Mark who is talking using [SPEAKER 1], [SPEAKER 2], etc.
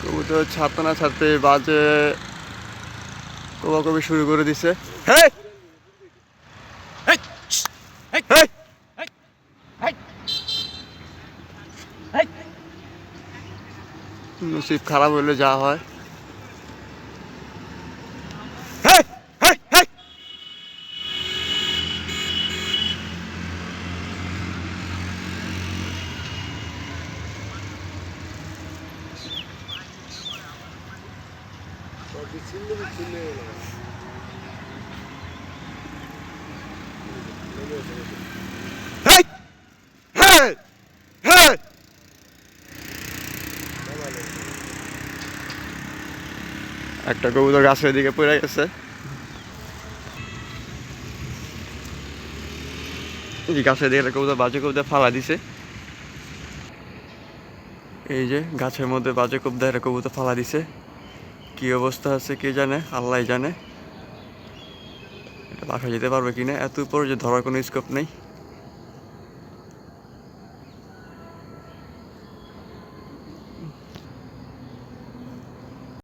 [SPEAKER 1] কবুতর ছাড়তে না ছাড়তে বাজে কবাকবি শুরু করে দিছে। হেই হেই হেই হেই হেই হেই। নসিব খারাপ হইলে যা হয়। হেই হেই হেই। হেই হেই হেই। একটা কবুতর গাছের দিকে পড়ে গেছে। এই গাছের দিকে একটা কবুতর বাজে কবুতর ফালা দিছে। এই যে গাছের মধ্যে বাজে কবুতর একটা কবুতর ফালা দিছে। কি অবস্থা আছে কে জানে, আল্লাহ জানে। এটা বাসা যেতে পারবে কিনা, এত উপর যে ধরার কোনো স্কোপ নেই।